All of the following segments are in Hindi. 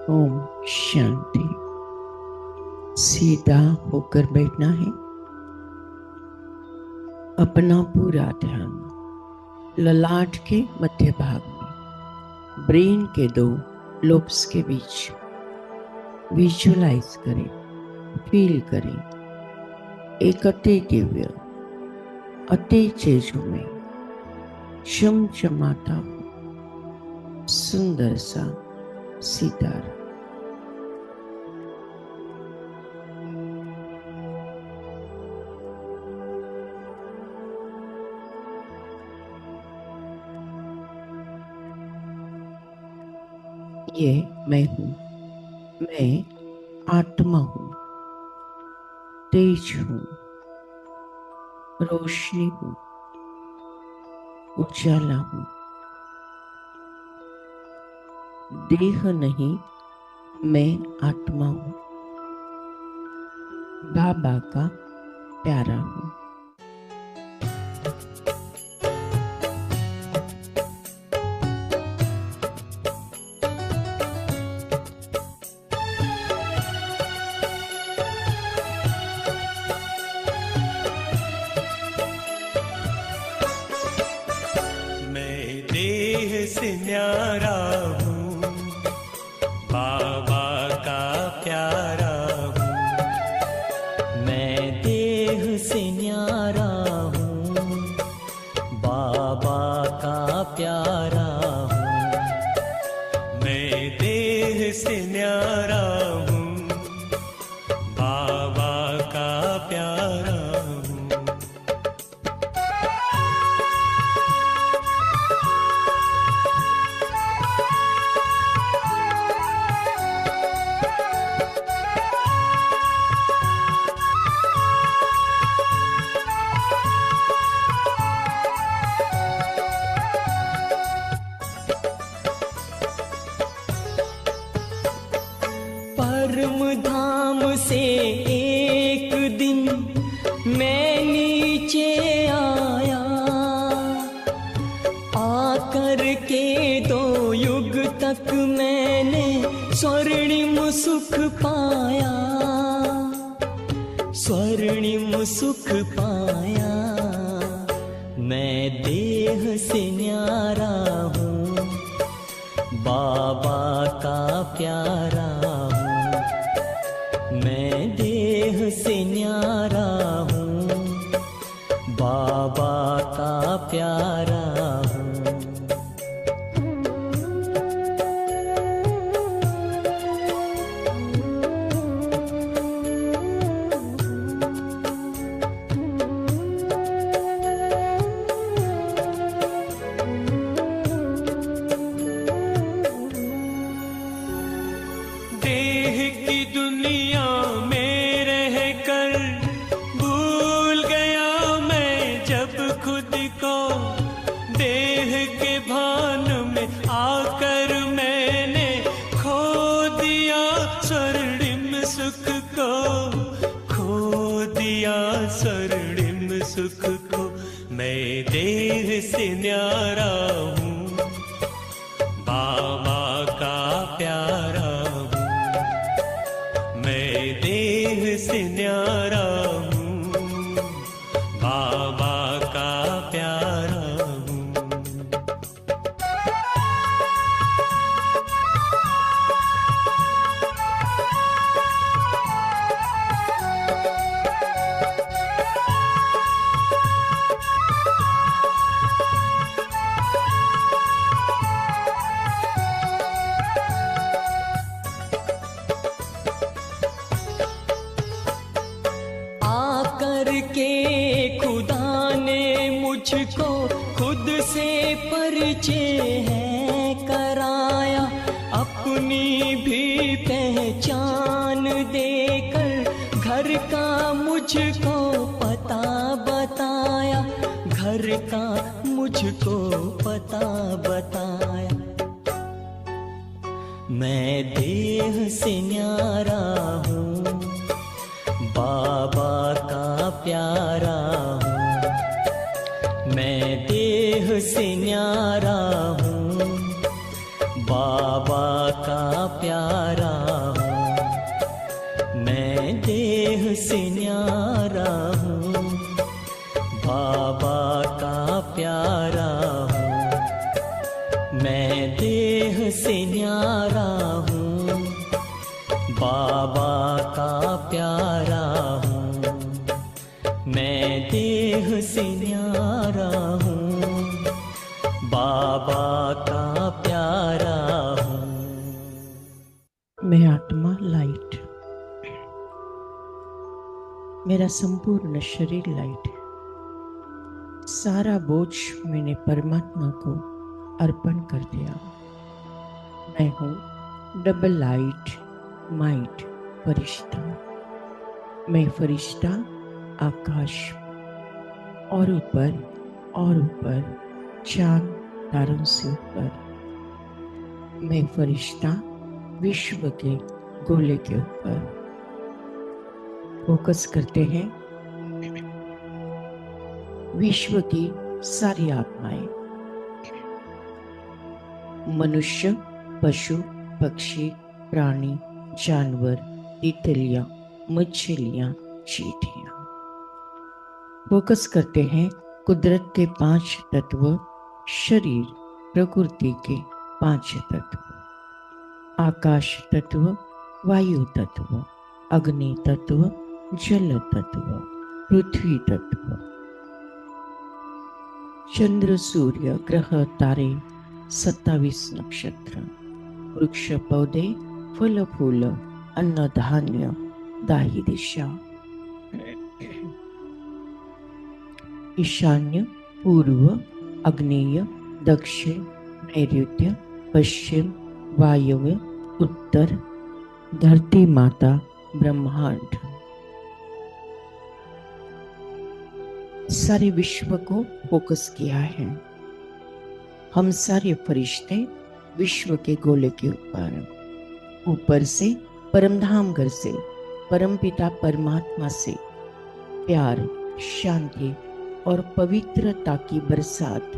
ओम शांति। सीधा होकर बैठना है। अपना पूरा ध्यान ललाट के मध्य भाग में ब्रेन के दो लोब्स के बीच विजुअलाइज करें, फील करें। एक अति दिव्य, अति तेजो में चमचमाता हुआ सुंदर सा सितारा। ये मैं हूं, मैं आत्मा हूं, तेज हूं, रोशनी हूं, उजाला हूं। देह नहीं, मैं आत्मा हूं, बाबा का प्यारा हूं। से न्यारा हूँ, बाबा का प्यारा हूँ। मैं देह से न्यारा हूँ, बाबा का प्यारा हूँ। मैं देह से न्यारा हूँ, बाबा का प्यारा हूँ। परम धाम से एक दिन मैं नीचे आया, आकर के 2 युग तक मैंने स्वर्णिम सुख पाया, स्वर्णिम सुख पाया। मैं देह से न्यारा हूँ, बाबा का प्यारा हूँ। मैं देह से न्यारा हूँ, बाबा का प्यारा हूँ। देह की दुनिया में रहकर भूल गया मैं जब खुद को। देह के भान में आकर मैंने खो दिया स्वर्णिम सुख को, खो दिया स्वर्णिम सुख को। मैं देह से न्यारा हूँ, बाबा का प्यारा हूँ। मैं देह से न्यारा हूँ, बाबा का प्यारा हूँ। के खुदा ने मुझको खुद से परिचय है कराया, अपनी भी पहचान देकर घर का मुझको पता बताया, घर का मुझको पता बताया। मैं देह से न्यारा हूँ, बाबा का प्यारा हूँ। मैं देह से न्यारा हूँ, बाबा का प्यारा हूँ, मैं देह से न्यारा हूँ। बाबा का प्यारा हूँ, मैं देह से न्यारा हूँ। बाबा का प्यारा हूँ, मैं देह से न्यारा हूँ। बाबा का प्यारा हूँ। मैं आत्मा लाइट, मेरा संपूर्ण शरीर लाइट है। सारा बोझ मैंने परमात्मा को अर्पण कर दिया। मैं हूँ डबल लाइट माइट फरिश्ता। मैं फरिश्ता आकाश और ऊपर चांद तारों से ऊपर। मैं फरिश्ता विश्व के गोले के ऊपर। फोकस करते हैं विश्व की सारी आत्माएं, मनुष्य, पशु, पक्षी, प्राणी, जानवर, तितलियां, मछलियां, चींटियां। फोकस करते हैं कुदरत के 5 तत्व, शरीर प्रकृति के 5 तत्व, आकाश तत्व, वायु तत्व, अग्नि तत्व, जल तत्व, पृथ्वी तत्व, चंद्र, सूर्य, ग्रह, तारे, 27 नक्षत्र, वृक्ष, पौधे, फल फूल, अन्न धान्य, दाही दिशा, ईशान्य, पूर्व, अग्नेय, दक्षिण, नैऋत्य, पश्चिम, वायव्य, उत्तर, धरती माता, ब्रह्मांड। सारे विश्व को फोकस किया है। हम सारे फरिश्ते विश्व के गोले के ऊपर से, परमधाम घर से, परमपिता परमात्मा से प्यार, शांति और पवित्रता की बरसात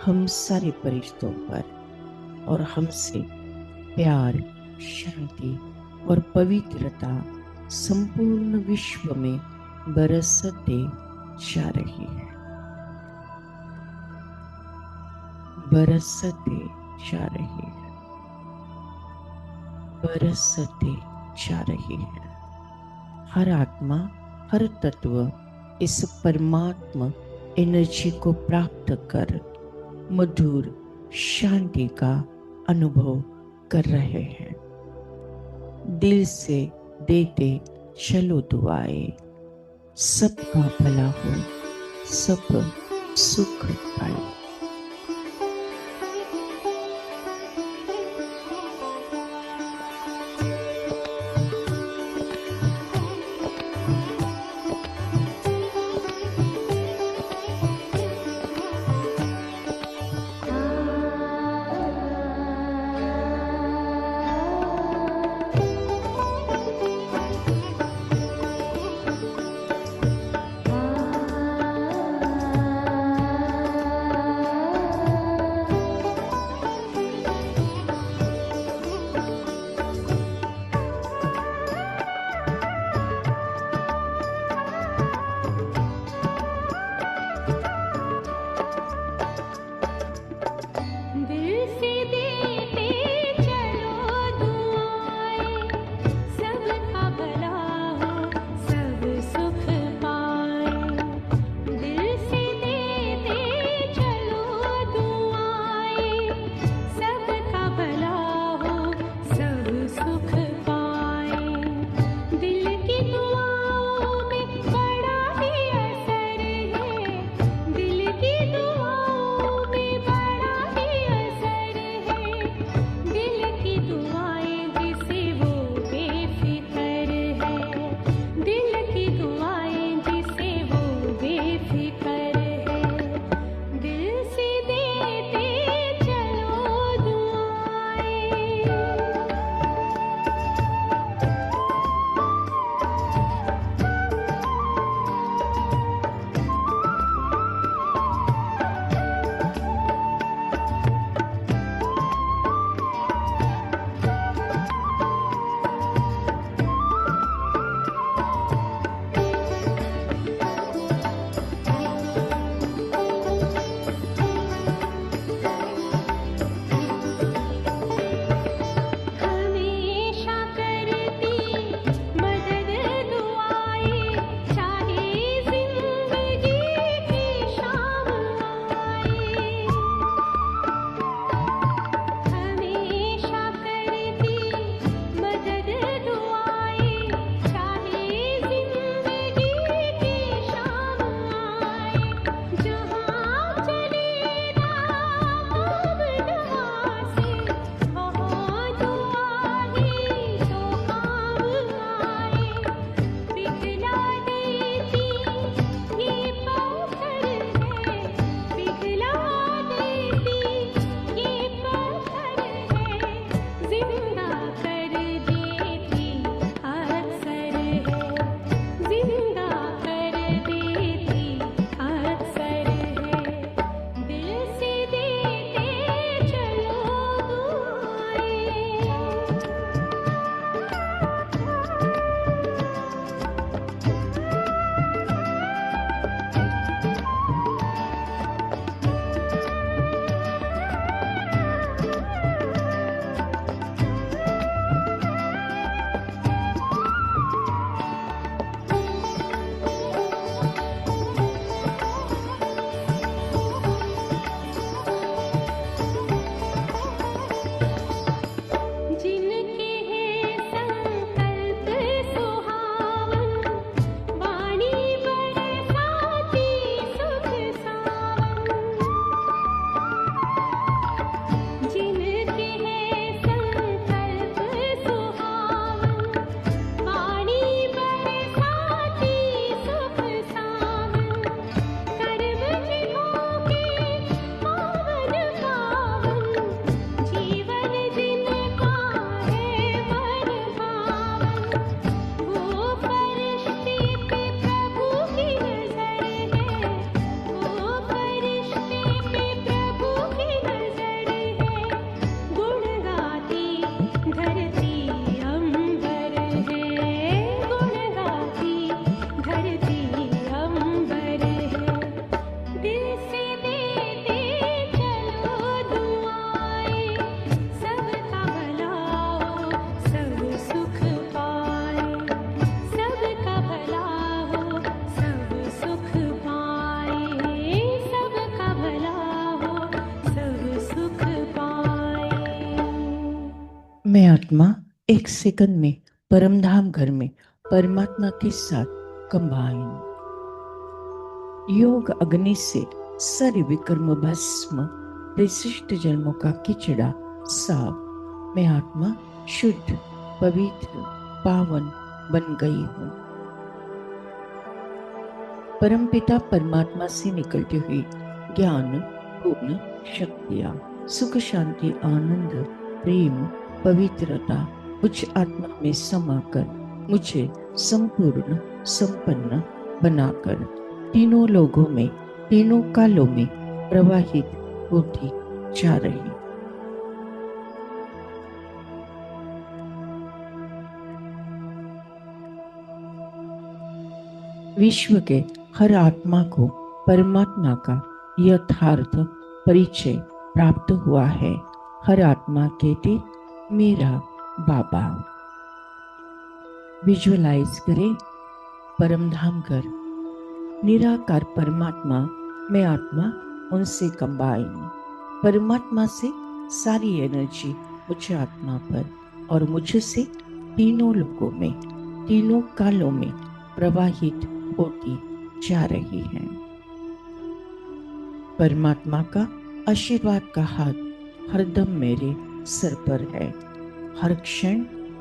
हम सारे फरिश्तों पर और हमसे प्यार, शांति और पवित्रता संपूर्ण विश्व में बरसते जा रही है, बरसते जा रही है, बरसते जा रही है। हर आत्मा, हर तत्व इस परमात्मा एनर्जी को प्राप्त कर मधुर शांति का अनुभव कर रहे हैं। दिल से देते चलो दुआएं, सबका भला हो, सब सुख पाए। मैं आत्मा एक सेकंड में परमधाम घर में परमात्मा के साथ कंबाइन। योग अग्नि से सारे विकर्म भस्म, विशिष्ट जन्मों का किचड़ा साफ। मैं आत्मा शुद्ध, पवित्र, पावन बन गई हूँ। परमपिता परमात्मा से निकलती हुई ज्ञान, गुण, शक्तियाँ, सुख, शांति, आनंद, प्रेम, पवित्रता मुझ आत्मा में समाकर मुझे संपूर्ण संपन्न बनाकर तीनों लोगों में, तीनों कालों में प्रवाहित होती जा रही। विश्व के हर आत्मा को परमात्मा का यथार्थ परिचय प्राप्त हुआ है। हर आत्मा कहती मेरा बाबा। विजुअलाइज करें परमधाम घर, निराकार परमात्मा, मैं आत्मा उनसे कंबाइन। परमात्मा से सारी एनर्जी मुझ आत्मा पर और मुझसे तीनों लोगों में, तीनों कालों में प्रवाहित होती जा रही है। परमात्मा का आशीर्वाद का हाथ हरदम मेरे सर पर है। हर क्षण,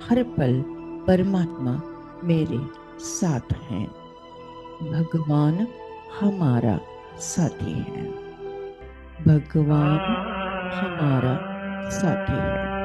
हर पल परमात्मा मेरे साथ हैं। भगवान हमारा साथी है। भगवान हमारा साथी है।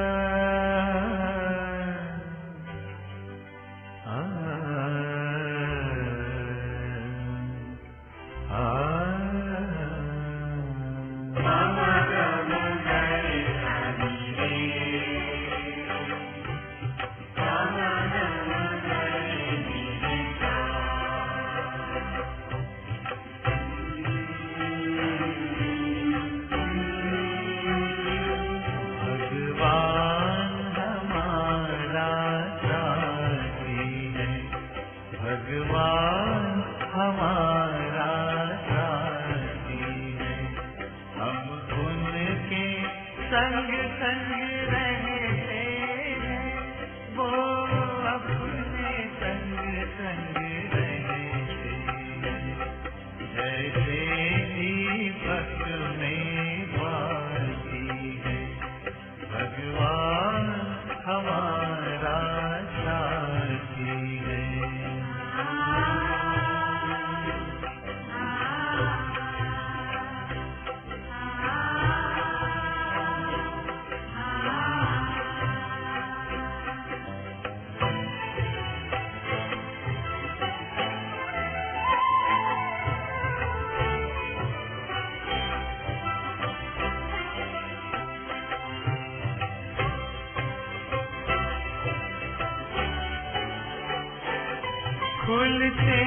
खुलते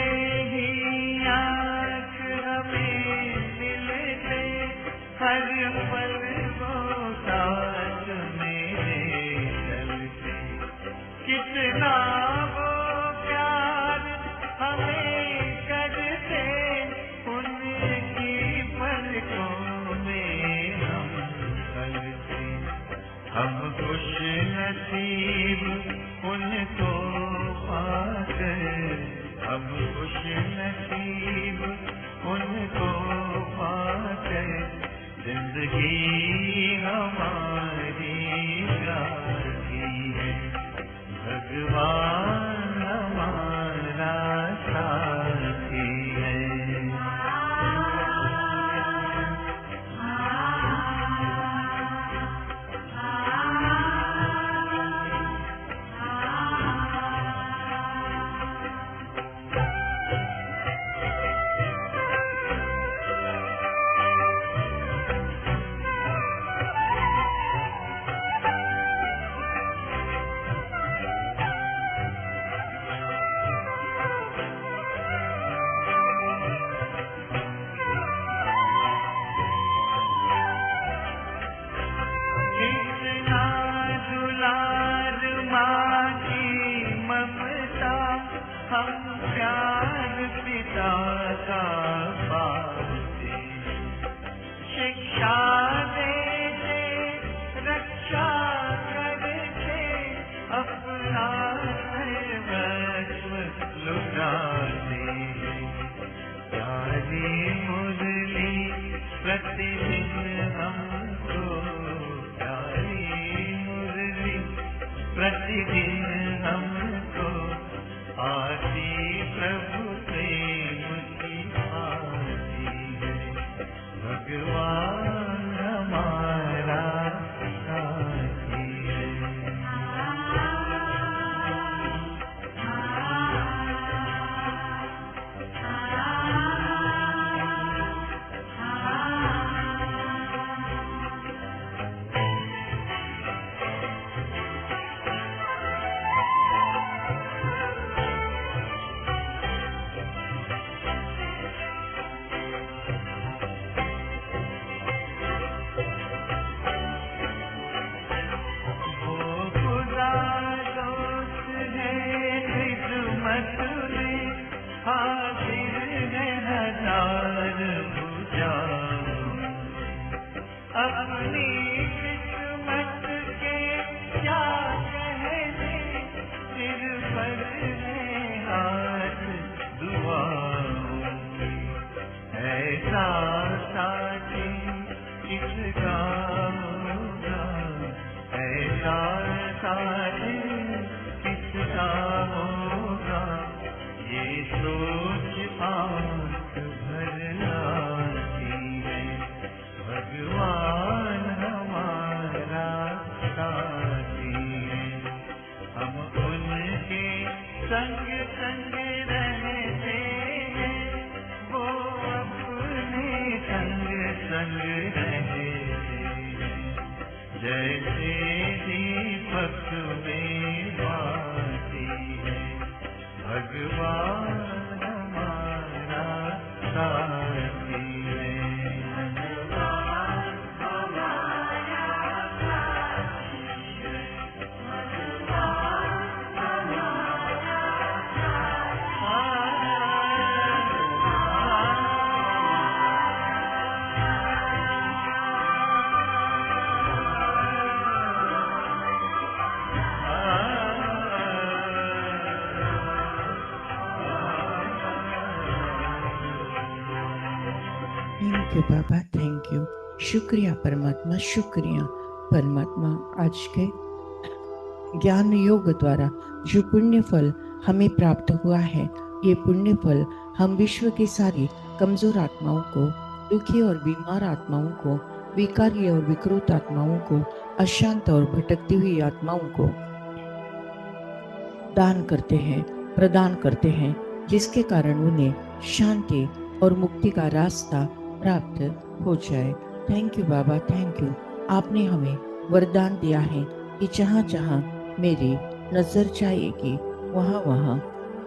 ही आँख हमें मिलते, हर पल वो साथ मेरे चलते। कितना वो प्यार हमें करते, उनकी पलकों में हम चलते। हम खुश नसीब उनको पाकर, हम खुश नसीब उनको पाकर, जिंदगी हमारी जाती है। भगवान हमारा साथी है। शिक्षा देते, रक्षा करते, प्रतिदिन हमको आती प्रभु प्रेम की आती है। भगवान हमारा साथी है। अपनी किस्मत के क्या कहने, सिर पर है हाथ दुआओं की। ऐसा साथी किसका होगा, ऐसा साथी किसका होगा, ये सोच आंख भर आती है। भगवान हमारा साथी है। हम उनके संग संग रहते हैं, वो अपने संग संग रहते हैं। जैसे दीपक में बाती है, भगवान हमारा साथी है। Thank you Baba, thank you. शुक्रिया परमात्मा, शुक्रिया परमात्मा। आज के ज्ञान योग द्वारा जो पुण्य फल हमें प्राप्त हुआ है, ये पुण्य फल हम विश्व की सारी कमजोर आत्माओं को, दुखी और बीमार आत्माओं को, विकारी और विकृत आत्माओं को, अशांत और भटकती हुई आत्माओं को दान करते हैं, प्रदान करते हैं, जिसके कारण उन्हें शांति और मुक्ति का रास्ता प्राप्त हो जाए। Thank you Baba, thank you. आपने हमें वरदान दिया है कि जहाँ जहाँ मेरी नजर जाएगी, वहाँ वहाँ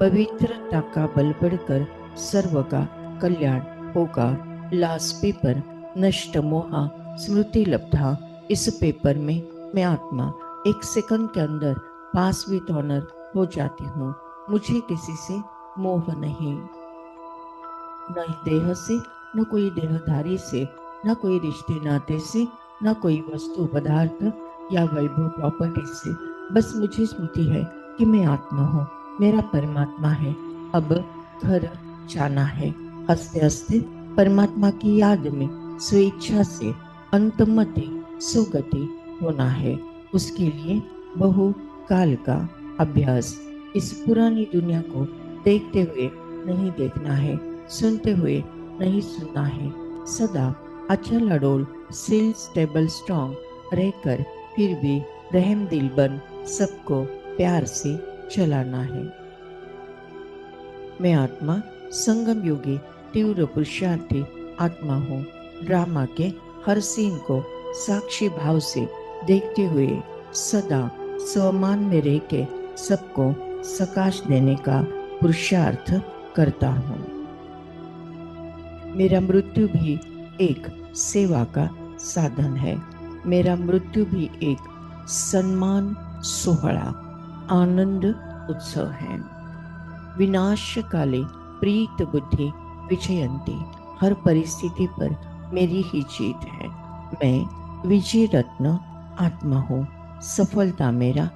पवित्रता का बल बढ़कर सर्व का कल्याण होगा। लास्ट पेपर नष्ट मोहा स्मृति लब्धा। इस पेपर में मैं आत्मा 1 सेकंड के अंदर पास विथ ऑनर हो जाती हूँ। मुझे किसी से मोह नहीं, न देह से, न कोई देहधारी से, न कोई रिश्ते नाते से, न कोई वस्तु पदार्थ या वैभव प्रॉपर्टी से। बस मुझे स्मृति है कि मैं आत्मा हूँ, मेरा परमात्मा है। अब घर जाना है। हंसते हंसते परमात्मा की याद में स्वेच्छा से अंतमति सुगति होना है। उसके लिए बहु काल का अभ्यास। इस पुरानी दुनिया को देखते हुए नहीं देखना है, सुनते हुए नहीं सुनना है। सदा अचल अडोल स्टिल स्टेबल स्ट्रॉन्ग रहकर फिर भी रहम दिल बन सबको प्यार से चलाना है। मैं आत्मा संगम योगी तीव्र पुरुषार्थी आत्मा हूँ। ड्रामा के हर सीन को साक्षी भाव से देखते हुए सदा स्वमान में रह के सबको सकाश देने का पुरुषार्थ करता हूँ। मेरा मृत्यु भी एक सेवा का साधन है। मेरा मृत्यु भी एक सम्मान सोहळा आनंद उत्सव है। विनाश काले प्रीत बुद्धि विजयंती। हर परिस्थिति पर मेरी ही जीत है। मैं विजय रत्न आत्मा हूँ। सफलता मेरा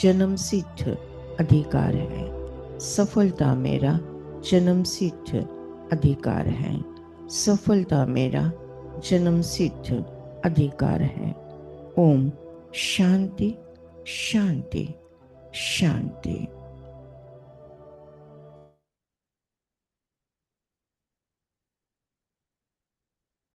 जन्म सिद्ध अधिकार है। सफलता मेरा जन्म सिद्ध अधिकार है। सफलता मेरा जन्म सिद्ध अधिकार है। ओम शांति शांति शांति।